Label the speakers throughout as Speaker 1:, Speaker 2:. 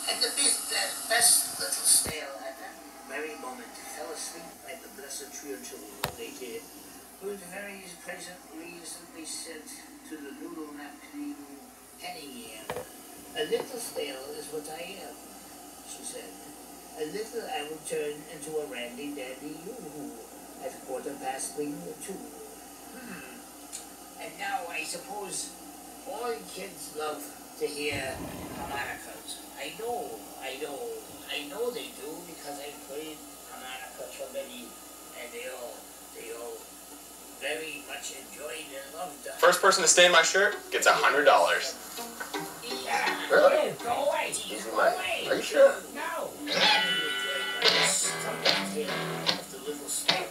Speaker 1: And the best little snail at that very moment fell asleep like the blessed trio children they did, whose very present recently sent to the noodle napkin penny in. A little snail is what I am, she said. A little I will turn into a randy-dandy yoo-hoo at 2:15. And now I suppose all kids love to hear harmonicas. I know they do because I played harmonica for many, and they all very much enjoyed and loved it.
Speaker 2: First person to stain my shirt gets $100.
Speaker 1: Yeah.
Speaker 2: Really?
Speaker 1: Go away. Go away.
Speaker 2: Are you sure?
Speaker 1: No. Of the little snail.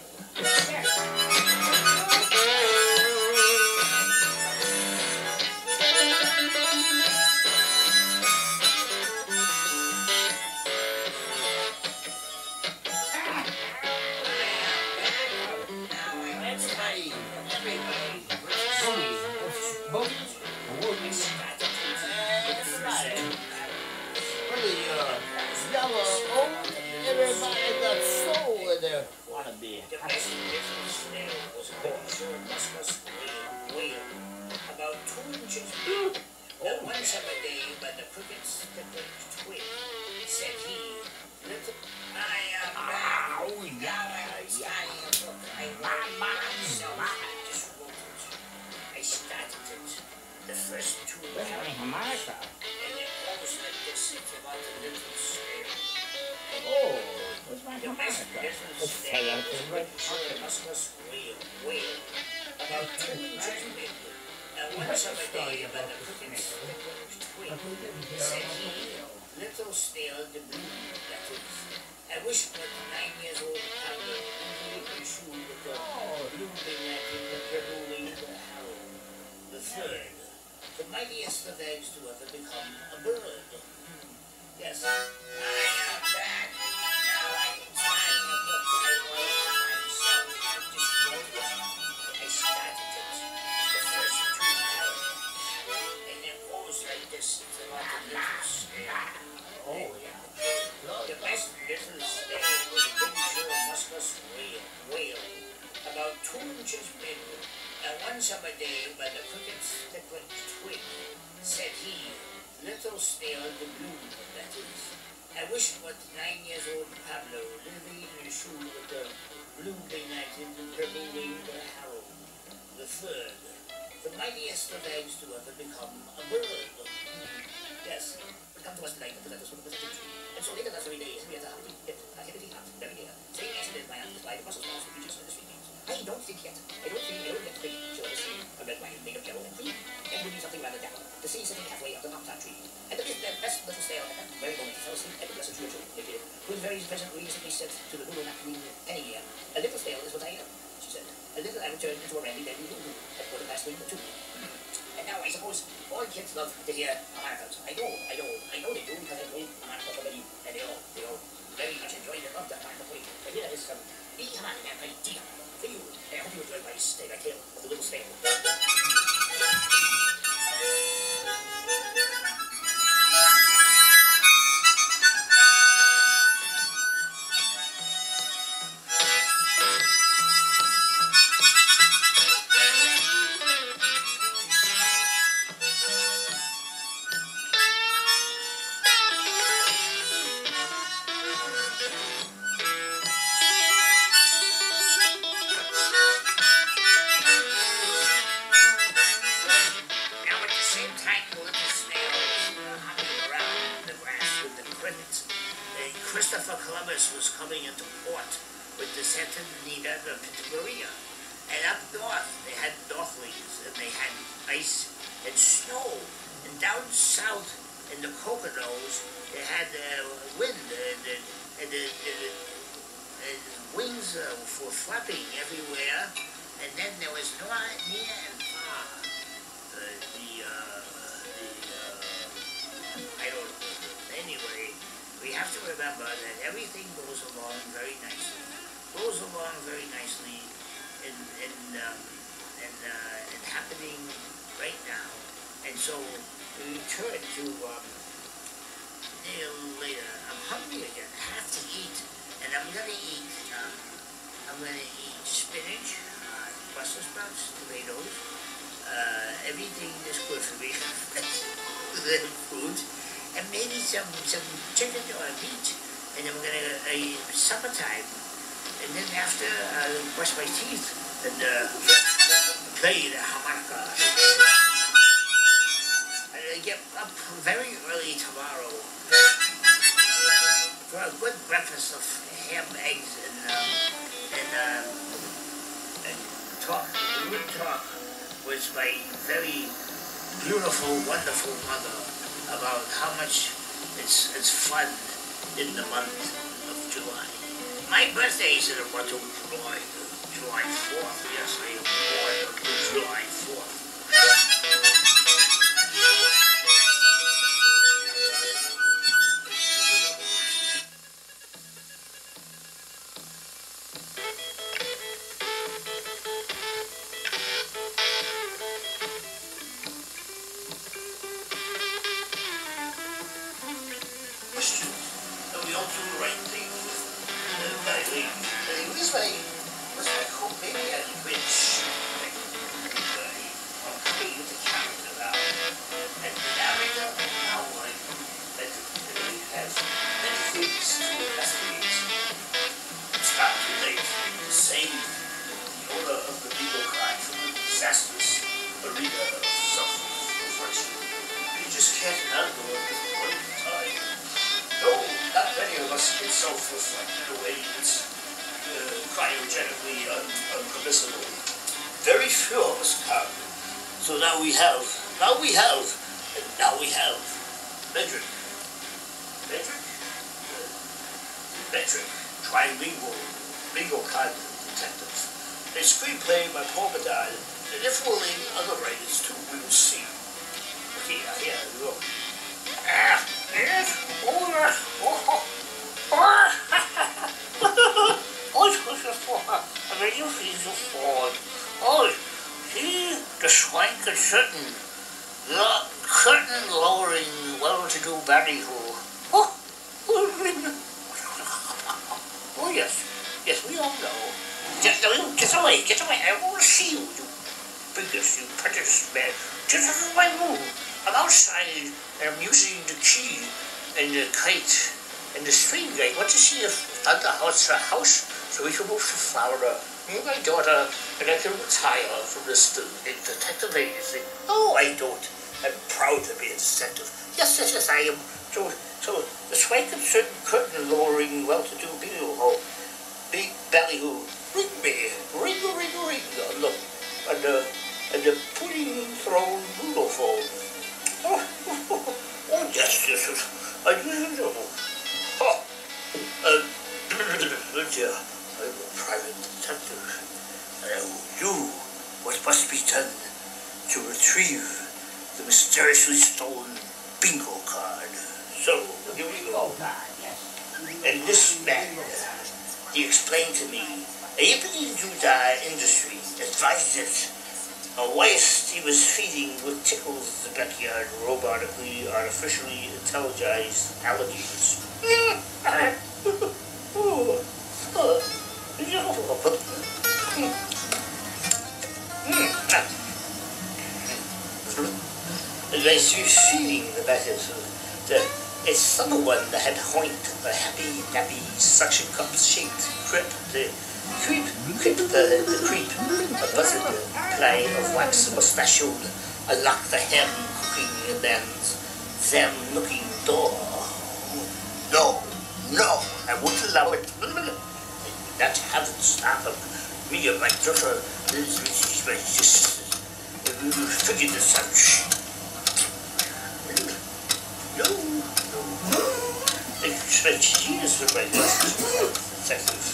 Speaker 1: Everybody got soul in their wannabe. The best little snail was a muscus whale, about 2 inches big. One summer day, by the cricket's twig, said he, little, I am back. Oh, yeah, I started it. The first 2 hours. And it goes like this, it's about a little snail. Oh, what's my harmonica? Muscus whale, about 2 inches big. One summer day, by the cricket's twig, said he, little snail, the blue, that is. I wish but 9 years old Pablo would shoe with the blue wing in the purple wing of the harrow. The third, the mightiest of eggs to ever become a bird. Yes, I am back. Now I can sign the book I wrote myself. I started it. The first 2 hours. And it goes like this. It's about a little snail. Oh, yeah. The best little snail was a miniature muscus whale, about 2 inches big. And one summer day, by the cricket's twig, said he, little snail, the blue, that is. I wish but 9 years old Pablo, living in a shoe with the blue benighted and purple winged harrow. The third, the mightiest of eggs to ever become a bird. Yes, come to us tonight and present us with a presentation. And so later that very day, Henrietta Humphrey hit a heavy heart, very near, saying as it is my aunt by the Brussels sprouts, peaches, and the sweet beans. I don't think yet. I don't think she'll ever see a red wine made of yellow and cream, and would be something rather dapper, to see sitting halfway up the pop-top tree. And the best little snail at that very moment fell asleep at the blessed Churchill, whose very present recently said to the noodle napkin penny in. A little snail is what I am, she said. A little I will turn into a randy-dandy yoo-hoo at 2:15. And now I suppose all kids love to hear harmonicas. I know they do because I played harmonica for many, and they all very much enjoyed and loved that harmonica playing. But here is some harmonica by D for you. And I hope you enjoyed my tale of the little snail. Christopher Columbus was coming into port with the Santa Anita and Maria. And up north, they had northlings, and they had ice and snow. And down south, in the Poconos, they had wind, and wings were flapping everywhere. And then there was near and far. I don't know. Anyway, we have to remember that everything goes along very nicely. And happening right now. And so we turn to Neil hungry again. I have to eat. And I'm gonna eat spinach, Brussels sprouts, tomatoes, everything that's good for me. Fruit, and maybe some chicken or meat. And then we're gonna supper time. And then after brush my teeth and play the harmonica. And I get up very early tomorrow for a good breakfast of ham, eggs, and talk. We would talk with my very beautiful, wonderful mother about how much it's fun in the month of July. My birthday is in the month of July 4th. Yes, I am born on July 4th. Very few of us come. So now we have Bedard. Bedard, trilingual card detective. A screenplay by Bedard, and if willing, other writers too, we will see. Here, look. Oh, see the swank and curtain. The curtain lowering well-to-do ballyhoo. Oh yes, we all know. Get away, I won't see you, you biggest, you prettiest man. Get out of my room. I'm outside and I'm using the key and the kite and the string. I want to see if Thunder House so we can move to Florida. Me and my daughter, and I can retire from this detective agency. Oh, I don't. I'm proud to be a detective. Yes, I am. So the swank and curtain lowering well-to-do big ballyhoo. Ring me, ring. Look, and the pudding thrown noodle phone. Oh, yes, I do know. I'm a private detective, and I will do what must be done to retrieve the mysteriously stolen bingo card. So, here we go. And this man, he explained to me, a yippity-doo-dah industry advises whilst he was feeding with tickles the backyard robotically, artificially intelligized alligators. As he was feeding the backers, a summer one that had hoinked a happy, nappy suction cup shaped creep, the creep, a buzzard play of wax mustachioed, unlock the hem cooking and then them looking door. No, I won't allow it. That haven't stopped me and my daughter. Just figured this out. No. They spent years with my detective.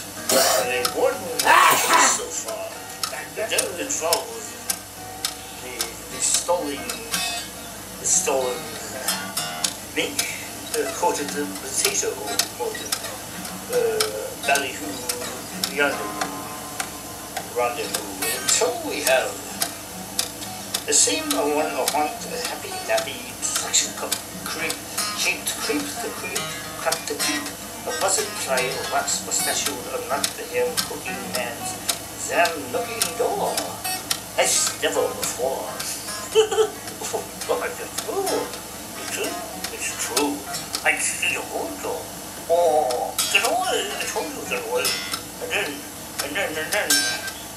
Speaker 1: And they warned me so far. The devil involved the stolen mink, coated the potato motive, ballyhoo rendezvous. And so we have the same one of one happy nappy suction cup creep, shaped creep, the creep, crack the creep, A buzzard ply of wax mustachioed or not the him cooking man's zam looking door. As never before. Oh God, it's true. It's true. I see your own door. Oh, get away! I told you get away. And then,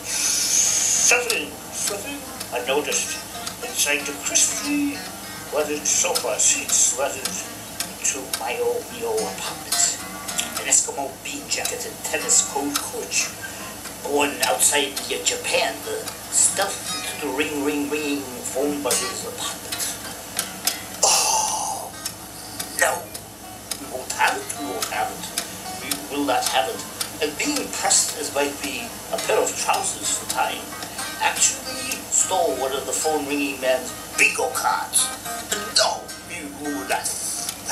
Speaker 1: something, I noticed inside the crispy weathered sofa seats weathered to my old apartment. An Eskimo bean jacket and tennis coach born outside Japan, stuffed into the ringing phone buzzer's apartment. Oh, no. We won't have it. We will not have it. And being pressed as might be a pair of trousers for time, actually stole one of the phone ringing man's bingo cards. And no, we will not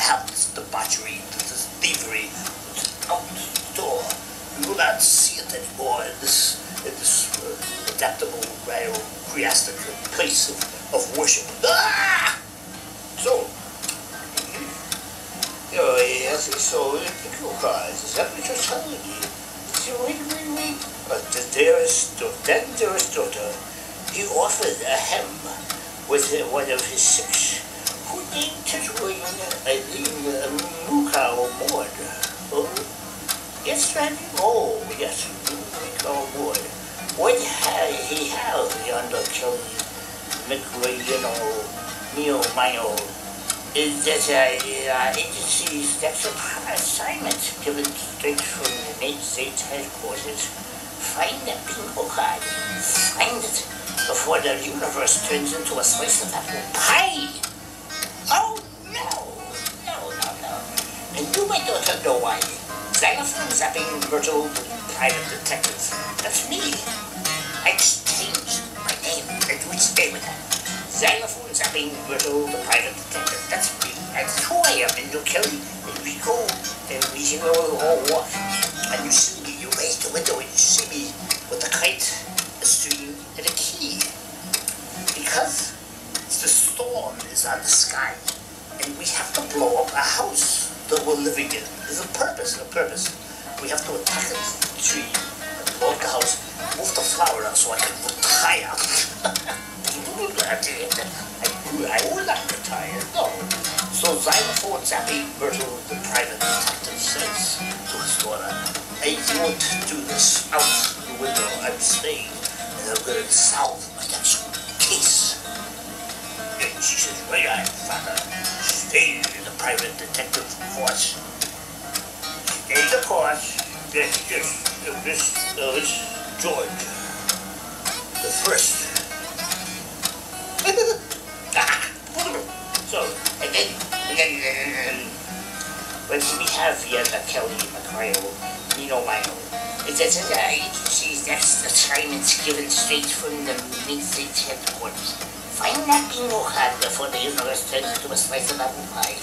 Speaker 1: have this debauchery, this thievery out the door. We will not see it anymore in this adaptable, creastic place of worship. Ah! So, so bingo cards, is that what you're telling me? Ring. But the dearest daughter, he offered a hem with one of his six, who named his ring a Muka or Maud. Oh, yes, Randy? Oh, yes, Muka or Maud. What he have yonder Kelly Mio Mino is that agency's next assignment given straight from the United States headquarters. Find that bingo card. Find it before the universe turns into a slice of apple pie. Oh, no. And you, my daughter, know why. Xylophone zapping Virgil, private detective. That's me. I exchanged my name and we stay with that. Xylophone zapping Virgil, the private detective. That's me. That's who I am. And you Kelly, and we go and we all walk. And you see me, you raise the window and you see me with a kite, a string, and a key. Because the storm is on the sky and we have to blow up a house that we're living in. There's a purpose. We have to attack a tree and blow up the house, move the flower out so I can retire. I will not retire, no. So Xylophone zapping Myrtle, the private detective, says to his daughter, I won't do this out the window. I'm staying and I'm going to solve my next case. And she says, right on, father. Stay in the private detective force. Stay the course. This George, the first. So, and then when we have Kelly, Macrayo, Nino Mino, it's agency's next assignments given straight from the United States headquarters. Find that bingo card before the universe turns into a slice of apple pie.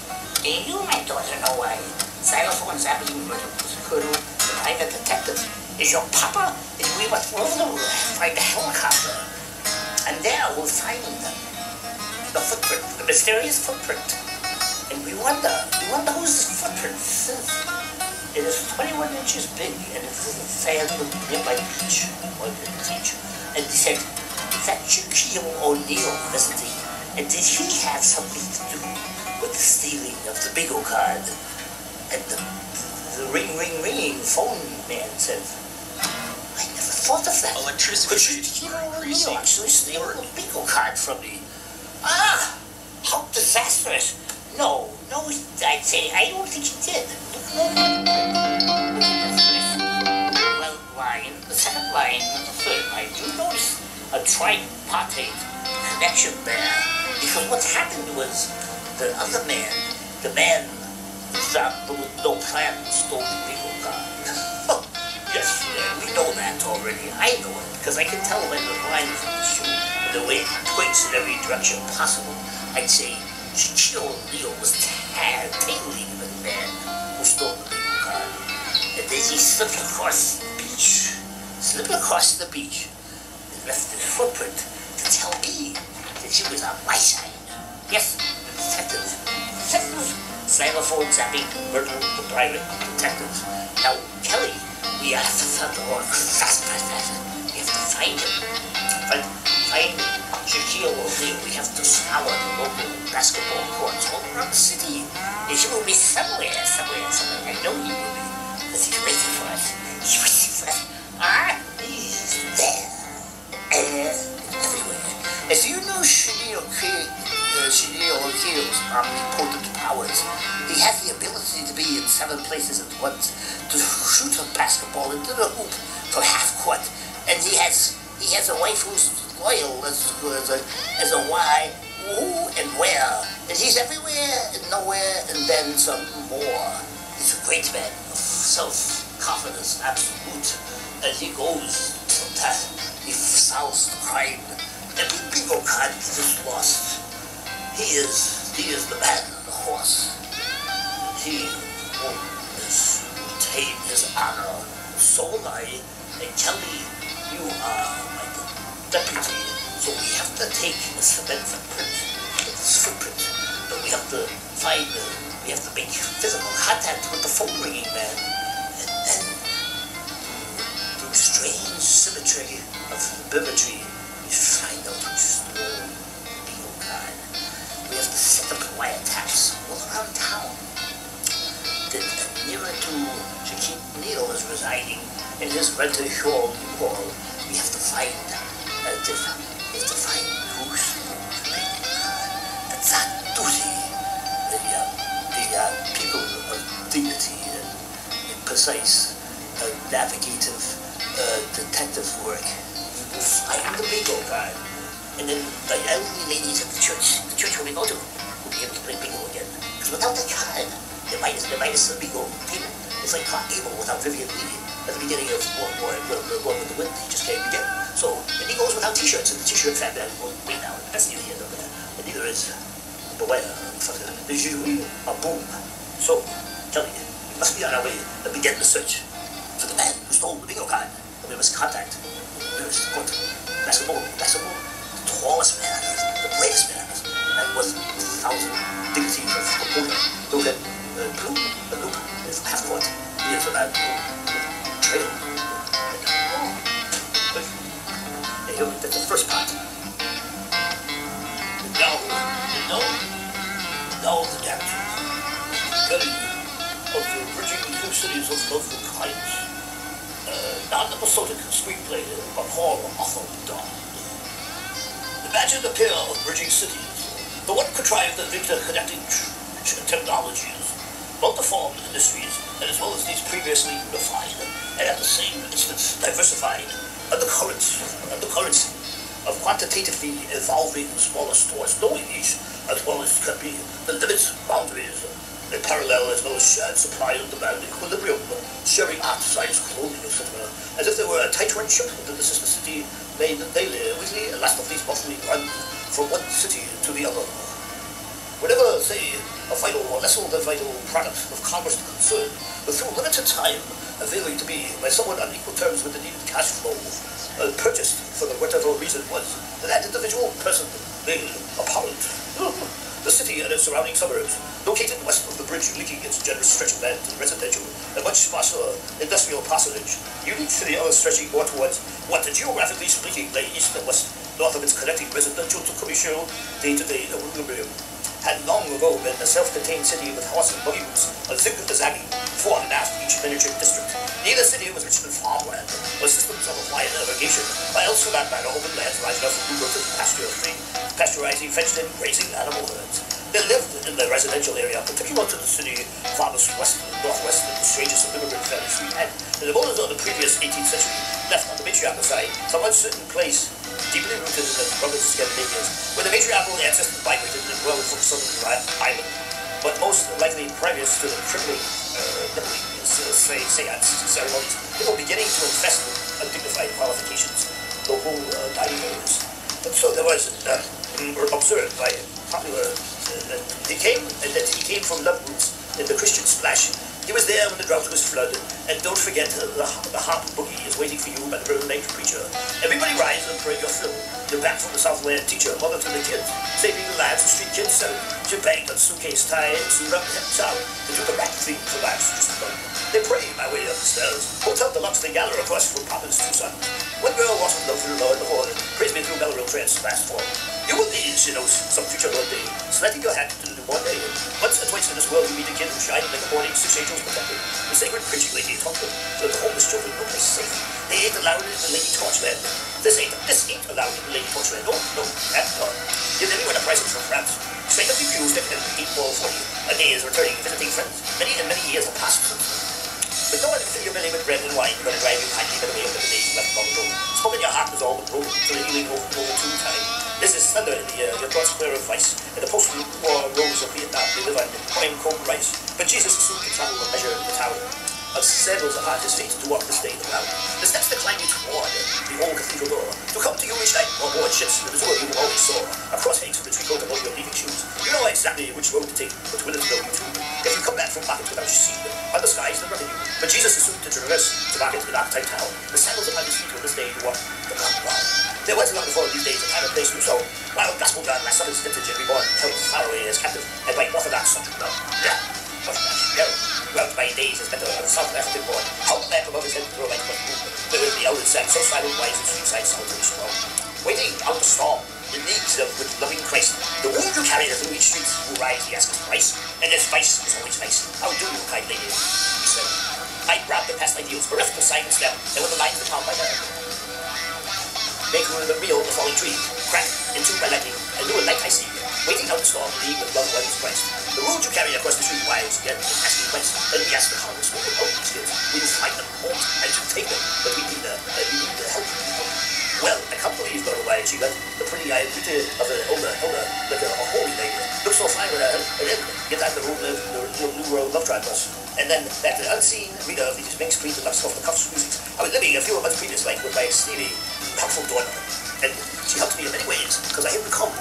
Speaker 1: And you, my daughter, know why. Xylophone zapping Colonel, the private detective, is your papa, and we must find the helicopter. And there we'll find the footprint, the mysterious footprint. And we wonder whose this footprint is. It is 21 inches big, and it is in sand nearby beach. And he said, that Shaquille O'Neal, isn't he? And did he have something to do with the stealing of the bingo card? And the ringing phone man said, I never thought of that.
Speaker 2: Electricity
Speaker 1: Shaquille O'Neal actually steal the bingo card from me. Ah, how disastrous. No, I'd say, I don't think he did. Well, line, the second line, and the third line, you notice a tripartite connection there. Because what happened was the other man, the man that with no plan stole the bingo card. Yes, we know that already. I know it, because I can tell when the line is on the shoe, the way it points in every direction possible. I'd say Shaquille O'Neal was tailing the man who stole the bingo card. And then he slipped across the beach, and left his footprint to tell me that she was on my side. Yes, the detective xylophone zapping, Myrtle the private detective. Now, Kelly, we have to find the work fast. We have to find him. Find Shaquille O'Neal. We have to scour the local basketball courts all around the city. He will be somewhere. I know he will be. Because he's waiting for us. He's there. Everywhere. As you know, Shaquille O'Neal's omnipotent powers. He has the ability to be in 7 places at once, to shoot a basketball into the hoop from half court, and he has a wife who's loyal as a why, who, and where, and he's everywhere and nowhere and then some more. He's a great man of self-confidence, absolute, and he goes to that. He solves the crime. Every bingo card is lost. He is the man on the horse. He will retain his honor. So will I. And Kelly, you are my deputy. So we have to take a cement footprint. But we have to we have to make physical contact with the phone ringing man. And then, through strange symmetry of symmetry, we find out who stole the bingo card. We have to set up wiretaps all around town. Then nearer to Shaquille O'Neal is residing in his rented hall. We have to find who stole the bingo card. That's not duty. The people of dignity and precise navigative detective work. We will find the bingo card. And then the elderly ladies at the church where we go to, will be able to play bingo again. Because without that card, the minus the bingo table. It's like Clark Gable without Vivian Lee at the beginning of World War with the Wind. He just can't begin. So, and he goes without t-shirts, and the t-shirt fan band will wait now. That's neither here nor there. And neither is Beware. There's usually a boom. So, Kelly, we must be on our way and begin the search for the man who stole the bingo card. And we must contact basketball, the tallest man on earth, the bravest man on earth, and with 1,000 dignity of proposal. Look at the loop is half court. He is a man who trail. And he'll get the first part. Now the captain, Kelly, of the bridging the two cities of love and kindness. Non-episodic screenplay by Paul Arthur Bedard. Imagine a pair of bridging cities, the one contrived the interconnecting technologies, multiform industries, and as well as these previously unified, and at the same instance diversified, undercurrents of quantitatively evolving smaller stores, knowing each as well as can be the limits, boundaries, a parallel as well as shared supply and demand equilibrium, sharing art, science, clothing, etc. As if they were a tight-run ship within the sister city, they weekly, and last of these monthly run from one city to the other. Whenever, say, a vital or less than vital product of commerce is concerned, but through limited time, availing to be, by somewhat on equal terms with the needed cash flow, purchased for whatever reason was, that individual person made apparent. The city and its surrounding suburbs, located west of the bridge linking its generous stretch of land to residential and much sparser industrial parsonage, unique to the other stretching more towards what, geographically speaking, lay east and west, north of its connecting residential to commercial day-to-day equilibrium, had long ago been a self-contained city with horse and buggy routes, a zig-zagging fore and aft each miniature district. Neither city was rich in farmland or systems of wide irrigation, or else for that matter open lands large enough for lubricated pasture-free, pasteurizing, fenced-in, grazing animal herds. They lived in the residential area, particular to the city, farthest west and northwest of the strangest of immigrant families we had, in the borders of the previous 18th century, left on the matriarchal side, some uncertain place, deeply rooted in the rugged Scandinavians, where the matriarchal ancestors migrated and dwelled from southern island, but most likely previous to the crippling seance ceremonies, they were beginning to infest with undignified qualifications, local dining areas. And so there was observed by popular he came from love roots in the Christian splash He was there when the drought was flood, and don't forget the harp boogie is waiting for you by the river-bank preacher. Everybody rise and pray your fill. You're back from the Southland teacher, mother to the kids, saving the lives of street kids. She banged on suitcase tied, suit up, heads out, and do the right thing for lives just fun. They pray my way up the stairs, hotel deluxe they gather across from Papa's two sons. One girl walks with love through the Lord of the Horde, praise me through Melrose Trance last fall. You will need, she knows, some future Lord day, slanting your hat to the newborn day. Once or twice in this world you meet a kid who shines like a morning, 6 angels protected. The sacred preaching lady taught them, so that the homeless children no place safe. They ain't allowed in the Lady Torchland. This ain't allowed in the Lady Torchland. No, that's not. Give anyone a present from France. Straight up the pews, and 8 40. A day is returning, visiting friends. Many and many years have passed since. But no one can fill your belly with bread and wine. You're gonna drive you kindly by the way of the days left long ago. Smoke in your heart is all but broken, till the healing over too time. This is thunder in the air, your thoughts clear of vice. In the post-war rose of Vietnam, they live on prime cold rice. But Jesus is soon to travel and measure the tower. Of sandals upon his feet to walk the state around. The steps that climb you toward the old cathedral door. To come to you each night on board ships, the resort you always saw. Across hangs from the tree coat of all your leaving shoes. You know exactly which road to take, but willing to know you too. If you come back from market without seed, on the skies that run you. But Jesus is soon to traverse to market in Archetype Town. The sandals upon his feet on this day to walk the mountain round. There was long before these days a time and place knew so. While gospel God last summer's vintage and reborn held far away as captive, and by Orthodox subject love. Well, by days has been the South African born. Held back above his head to throw like a movement. There was the elders sang so silent wise and streetside solitary strong. Waiting out the storm, the needs of good loving Christ. The wound you carry through each street will rise the asker's price. And this vice is always vice. How do you, kind lady? He said. I grabbed the past ideals, bereft the sign and step, and when the lines were town by hand. Make her the real, the falling tree. Crack into my lightning, and new a light I see. Waiting out the storm, leave with loved ones Christ. The road you carry across the street wives again, asking whence. Then we ask the Congress, what will help these kids? We will find them, won't, and should take them, but we need the help. Well, I can't believe, Lord, why she got the pretty-eyed beauty of an older, like a holy lady. Looks so fine with her, and then get out the road, the New World Love Tribe bus. And then that unseen reader of these Main Street and Lux off the cuffs music. I was living a few months previous, like, with my steely, powerful daughter. And she helped me in many ways, because I had become,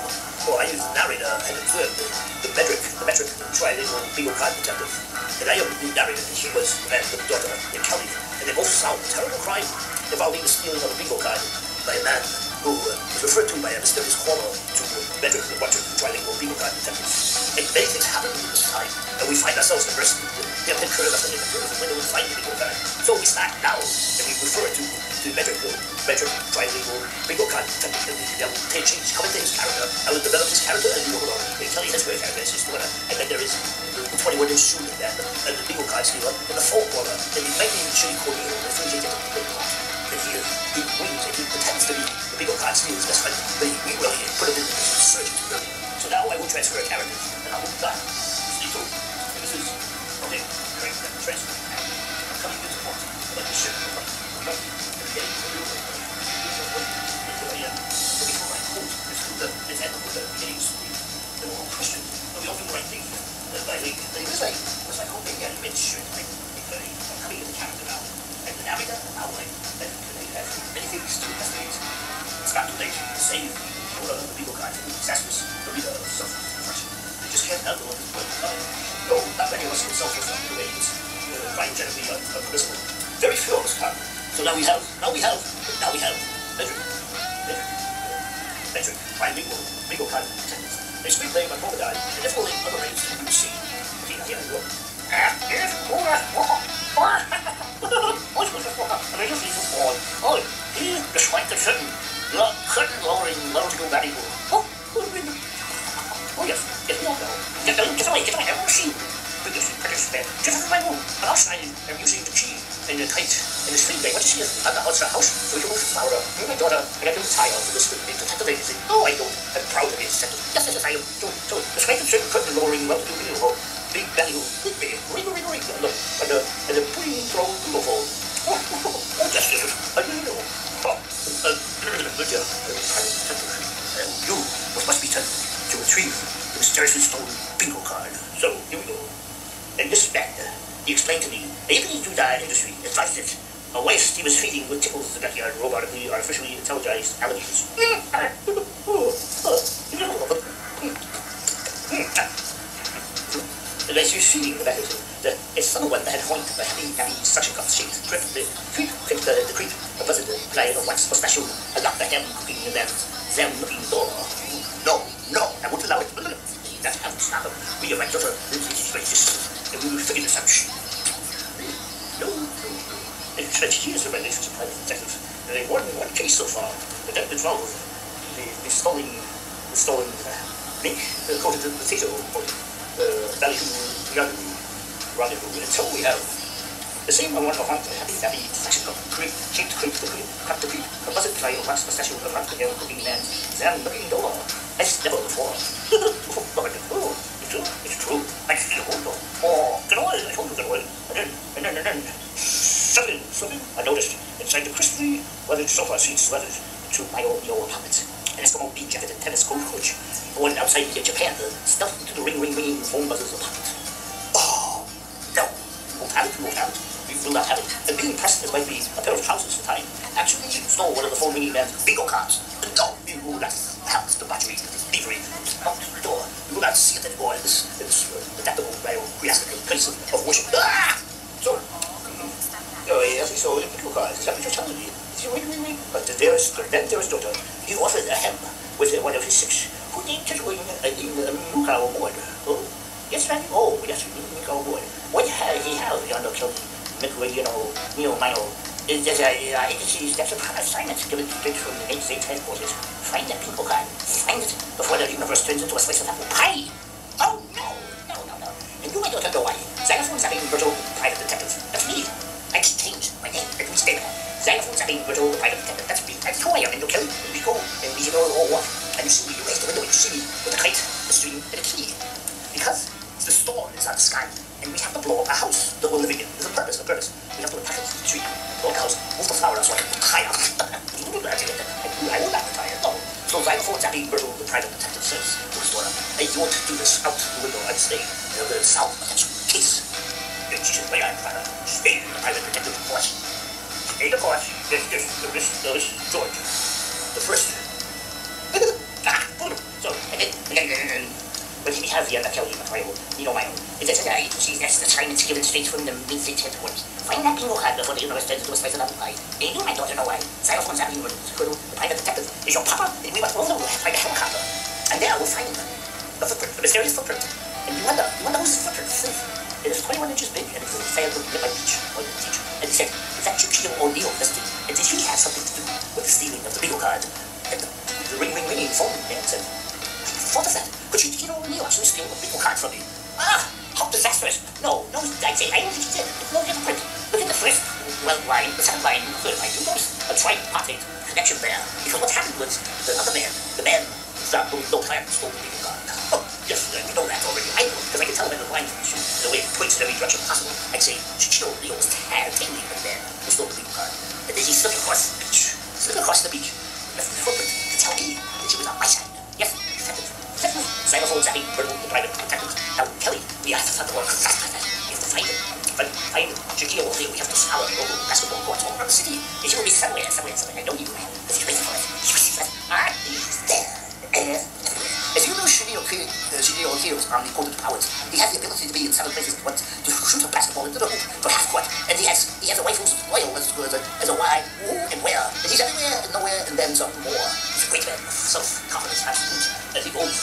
Speaker 1: or I used the narrator and observed the metric trilingual legal crime detective. And I am the narrator, and she was the daughter in Kelly. And they both solved a terrible crime involving the stealing of a legal card by a man who was referred to by a mysterious caller to metric the trilingual legal crime detective. And many things happened in this time, and we find ourselves immersed in the curve of the window and find the legal card. So we start now, and we refer to metric trilingual legal card detective. And they change, comment his character. I will develop his character, and you will tell you his way character, his daughter. And then there is the 21-inch shoe in there, and the legal card stealer, and the folk caller, and the 19 chili cornmeal, and the 3 and he wins, and he pretends to be the legal card stealer's best friend, but we really put him in as a surgeon. So now I will transfer characters, and I will die. So this is, okay, great, transfer. I'm coming to support, like the ship. I'm getting to the looking for my quote, it's at the beginning of school. They were all Christian, but we all do the right thing. It was like, oh, maybe I made sure, I'm coming to the character now. And the narrator, now they have many things to investigate. It's not too late to save the legal guide from disastrous, the reader of self-reflection. They just can't handle it as well. No, not many of us can self-reflect the way it's quite generally unpermissible. Very few of us can. So now we have metric, bilingual, legal kind of detectives. They screenplay by Bedard, and if only other names you will see. Okay, now here we go. Despite the sudden, curtain-lowering, logical value. Oh, yes, we all know. Get away, I won't see you. Just out of my room, but outside I'm using the key and the kite and the string bag. What you see at the outside house, so we can move the flower. My daughter, and I can tie on to the string bag to tell the lady, no, I don't. I'm proud of it. Yes, I am. So despite the sudden curtain-lowering, logical big value, ring, look, and the pre-thrown phone. Just I didn't know. You must be sent to retrieve the mysteriously stolen bingo card. So, here we go. And this man, he explained to me, even in the industry, advised it. A wife he was feeding with tickles the backyard robotically artificially intelligized alligators. And as he's feeding the mechanism, It's someone that had point of having suction cups shaped grip the creep, a buzzard, play of wax for special, a lock the ham cooking and then them looking door. No, I won't allow it. That happens now. We have my daughter, and we will figure this out. No. It's 20 years of my relations with private detectives, and they've won one case so far. The death involved the stolen mink, coated in potato, rendezvous. And so we have the same one of happy section of shaped creep, cut the creep, a buzzard fly of wax, a statue of round the cooking man, then looking door. As never before. It's true. I see the whole door. Oh, get away, I told you get away. And then, something I noticed inside the crisply weathered sofa seats weathered to my own apartment. And it's the bean jacket and tennis coat coach. One outside Japan, stuffed into the ringing phone buzzer's apartment. Oh, no. Won't have it. We will not have it. And being pressed as might be a pair of trousers for time, actually stole one of the phone ringing man's bingo cards. And no, we will not have the battery, this thievery, out the door. We will not see it anymore in this adaptable, reactive place of worship. Ah! So, yes, we saw the bingo cards. Is that what you're telling me? Ring. But there is daughter. He offered a hem with one of his six, who named his ring in Mukau board. Oh, yes, right? Oh, yes, Mukau board. What he have yonder killed Mino, is that agencies that's a private assignment given straight from the United States headquarters. Find that people card. Find it before the universe turns into a slice of apple pie. Oh, no. And you might not know why. Xylophone zapping Virgil, private detective. That's me. I changed my name. It was David. Xylophone zapping Virgil, the private detective. That's me. That's who I am. And you kill, and we go, and we all walk. And you see me, you raise the window, and you see me with a kite, a stream, and a key. Because the storm is out of the sky, and we have to blow up a house that we're living in. There's a purpose. We have to attack the tree, blow up a house, move the flower so I can tie up. I will not retire, no. So Xylophone zapping Virgil, the private detective, says to his daughter, hey, you want to do this out the window and stay in the south attention case. And she says, wait, I'm trying to stay the private detective, of course. Stay the course. There's George. The first. So, again, but we have here the Kelly material, my own. It says that she's that's the assignments given straight from the mid-state headquarters. Find that bingo card before the universe turns into a slice of apple pie. And you, my daughter, know why. Xylophone zapping Virgil, the private detective, is your papa, and we must go over by the helicopter. And there we'll find the footprint, the mysterious footprint. And you wonder whose footprint this is. It is 21 inches big, and it's sailed with my beach, or the teacher. And he said, is that Shaquille O'Neal visited? And did he have something to do with the stealing of the bingo card? And the ringing phone man said, what is that? Could Shaquille O'Neal actually steal a bingo card from me? Ah, how disastrous. No, I'd say, I don't think he did. It's no different. Look at the first line, the second line, the third line. You notice a tripartite connection there. Because what happened was, the other man, no plan stole the bingo card. Oh, yes, we know that already. I know, because I can tell him in the line from the shoe, the way it points in every direction possible. I'd say, Shaquille O'Neal was tailing the man who stole the bingo card. And then he slipped across the beach. Left the footprint to tell me that she was on my side. Yes, detective. Xylophone zapping Virgil, the private detective. Now, Kelly, we have to find the work fast. We have to find him. Find Shaquille O'Neal. We have to scour the local basketball courts all around the city. And he will be somewhere. I know you do, man. Because he's waiting for us. He's there. As you know, Shaquille O'Neal is omnipotent powers. He has the ability to be in 7 places at once, to shoot a basketball into the hoop for half court. And he has a wife who's loyal as a why, who, and where. And he's everywhere and nowhere and then some more. He's a great man of self-confidence, absolute. And he owns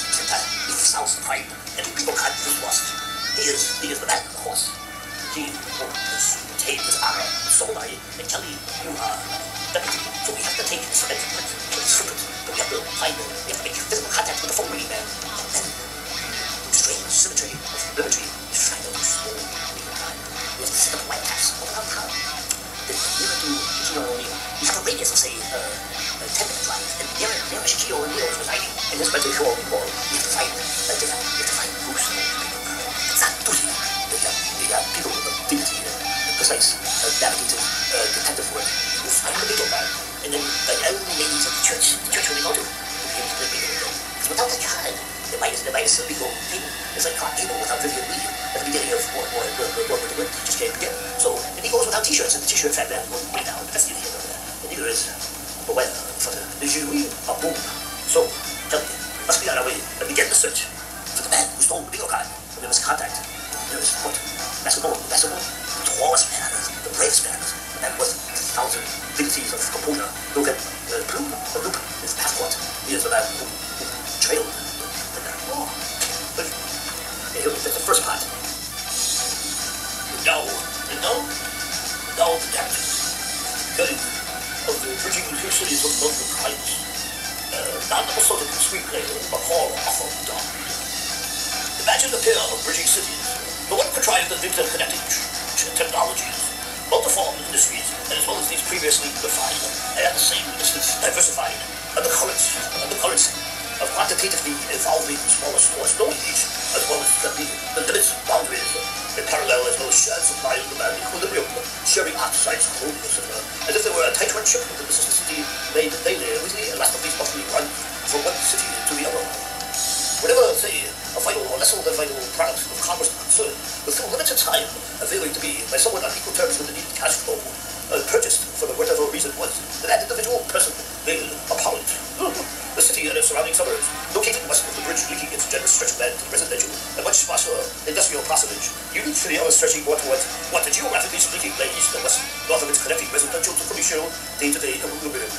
Speaker 1: he solves the crime. And the people can't be lost. He is the man, of course. He owns his honor, soul body, and tell you are deputy. So we have to take this secret. But we have to make physical contact with the phone ringing man. And then, in strange symmetry of liberty, we find out this whole legal time. We have to set up wiretaps all around town. Then nearer to Shaquille O'Neal, we have a radius of, say, 10-minute drive. And nearer Shaquille O'Neal is residing in this particular wall, we have to find who's the people. It's not Tusi. The people with the dignity and precise, navigative, detective work. We'll find the legal guy. And then the elderly ladies of the church where we go to, because without that card, the Midas legal table is like card table without Vivian Lee at the beginning of what the word just can't begin. So, and he goes without t-shirts, and the t-shirts have that way down, but that's neither here nor there. And neither is the weather for the Jew or boom. So, tell me, must be on our way, and we get the search for the man who stole the bingo card. And there was contact, there was what? Basketball impassable, the tallest man, the bravest man, and with 1,000 dignities of composure, who can loop his passport. He is the man who trailed the war. But that's the first part. Now, the captains, killing of the bridging two cities of love and kindness. Not the sort of screenplay, but all awful done. Imagine the pair of bridging cities. The one contrived the interconnecting technologies, multiform industries, and as well as these previously defined, and at the same instance diversified, and the currency of quantitatively evolving smaller stores, knowing these, as well as the limits, boundaries, in parallel as well as shared supply and demand equilibrium, sharing outsides, holiness, as if they were a tight-run ship that the sister city made daily, weekly, and last of these monthly run from one city to the other. Whenever, say, a vital or less than vital product of commerce is concerned, within limited time, availing to be, by someone on equal terms with the needed cash flow, purchased for whatever reason was, that individual person made a pound. The city and its surrounding suburbs, located west of the bridge, linking its generous stretch of land to residential and much sparser industrial passage, unique to the other stretching more towards what the geographically splitting lay east and west, north of its connecting residential to commercial day-to-day equilibrium.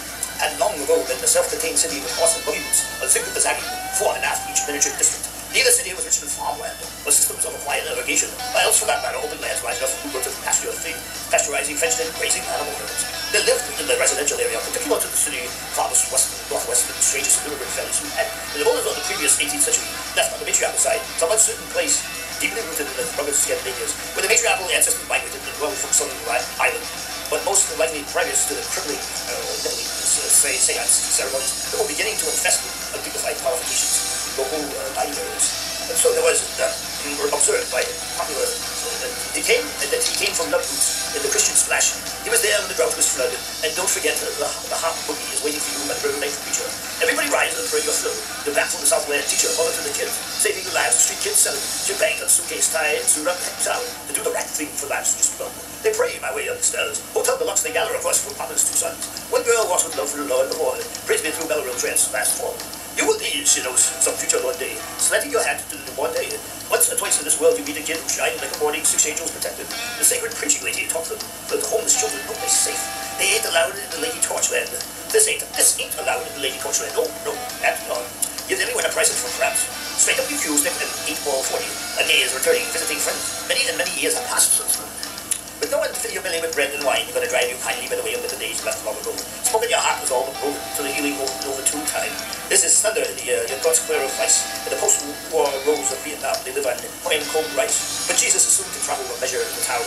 Speaker 1: And long ago, when the self-contained city with horse and buggy routes, a thick with the zagging, fore and aft each miniature district. Neither city was rich in farmland, or systems of acquired irrigation, or else for that matter open lands wide enough for lucrative pasturizing, fenced-in, grazing animal herds. They lived in the residential area, particular to the city, farthest west and northwest of the strangest of immigrant families who had, in the borders of the previous 18th century, left on the matriarchal side, some uncertain place, deeply rooted in the rugged Scandinavians, where the matriarchal ancestors migrated and dwelled from Southern Island, but most likely previous to the crippling seance ceremonies that were beginning to infest with undignified qualifications local libraries. And so there was observed by popular he came from Love Boots in the Christian Splash. He was there when the drought was flooded, and don't forget the harp boogie is waiting for you by the river bank preacher. Everybody rise and pray your fill. The back from the Southland teacher, mother to the kids, saving the lives of street kids selling shebang on suitcase tie and suit up town to do the right thing for lives just below. They pray my way up the stairs. Hotel Deluxe they gather across from Papa's two sons. One girl walks with love for the Lord before praise me through Melville trance last fall. You will be, she knows, some future Lord day, slanting your hand to the newborn day. Once or twice in this world you meet a kid who shines like a morning 6 angels protected. The sacred preaching lady taught them that the homeless children no place safe. They ain't allowed in the Lady Torchland. This ain't allowed in the Lady Torchland. No, that's not. Give anyone a present for perhaps. Straight up you fuse them and 8 ball 40. A day is returning, visiting friends. Many and many years have passed since then. With no one to fill your belly with bread and wine, you're going to drive you kindly by the way of the days left long ago. Smoke in your heart was all but broken, till the healing over too time. This is thunder in the air, your thoughts clear of vice. In the post-war rose of Vietnam, they live on high and cold rice. But Jesus is soon to travel a measure in the town.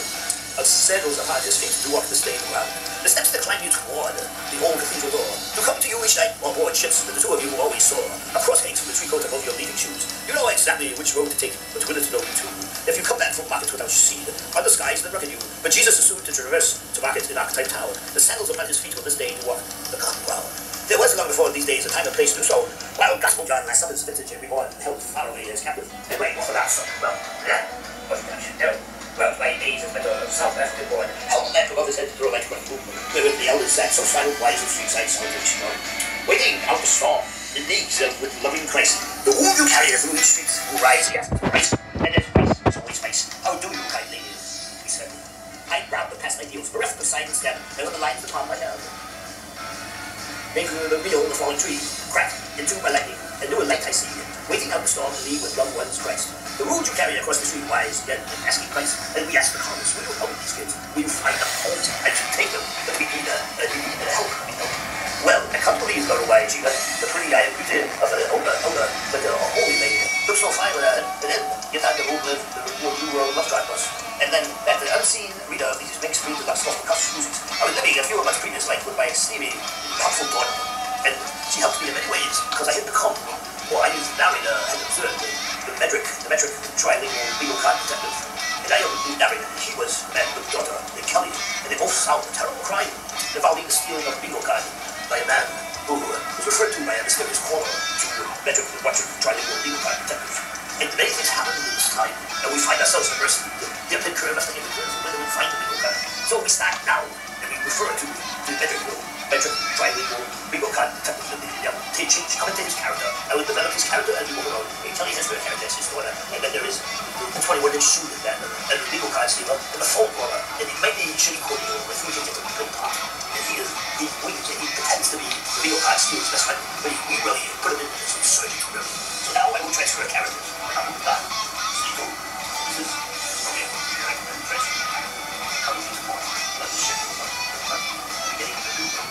Speaker 1: Of sandals upon his feet to walk the stained ground. The steps that climb you toward the old cathedral door. To come to you each night on board ships that the two of you always saw. A cross hangs from the tree coat above your leading shoes. You know exactly which road to take, but whither to know you too. If you come back from market without seed, on the skies that reckon you. But Jesus is soon to traverse to market in Archetype Town. The sandals upon his feet will this day to walk the common ground. There was long before these days a time and place to sown. While Gospel John last supper's vintage and reborn held far away as captive. And wait, what for that son? Well, wasn't that? Well, my age has been a South African born, held the lamp above his head to throw a light from the moon, where the elders sat so silent wise of streetside celebration on. Waiting out the storm, the knees with loving Christ, the womb you carry through each street will rise after Christ, and if Christ is always Christ, how do you, kind ladies? He said, I grab the past ideals, bereft of sign and step, and with the lines upon my hand. Making the meal in the fallen tree, crack into my lightning, and new a light I see, waiting out the storm to leave with loved ones Christ. The road you carry across the street wise, again, asking Christ, and we ask the callers, will you help these kids? Will you find them homes? I should take them, but we need help. Well, I can't believe, Lord Wajima, the pretty-eyed beauty of the older, but a holy lady, looks so fine with her, and then you found the blue love drive bus. And then, at the unseen reader of these mixed breed deluxe gospel music, I was living a few months previous life with my sleepy, helpful daughter, and she helped me in many ways, because I had become, or I used narrator and observed the metric trilingual legal card detective. And I only narrated that she was the man with the daughter named Kelly, and they both solved a terrible crime involving the stealing of a legal card by a man who was referred to by a mysterious caller to metric trilingual legal card detective. And many things happened in this time, and we find ourselves immersed in the uphill curve after every curve, whether we find the legal card. So we start now, and we refer to the metric Bedard, try we go card, change, commentate his character. I will develop his character as we go along. He tell you his character, his story. And then there is the 21 inch suit and the legal card stealer, and the phone caller, and he might be shitty coding with who he gets a good part. And he pretends to be the legal card stealer's best friend, but we really put him in this absurd career. So now I will transfer characters. I'm done. So you go. This is okay. Transfer. Coming to the point. Let the shit go. Beginning of the new one.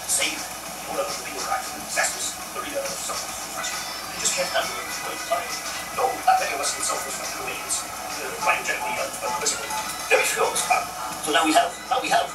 Speaker 1: Save all of the legal rights and disasters, the reader of self-reflection. You just can't handle it for time. No, that many of us in self-reflection ways. Quite generally, very few of us. So now we have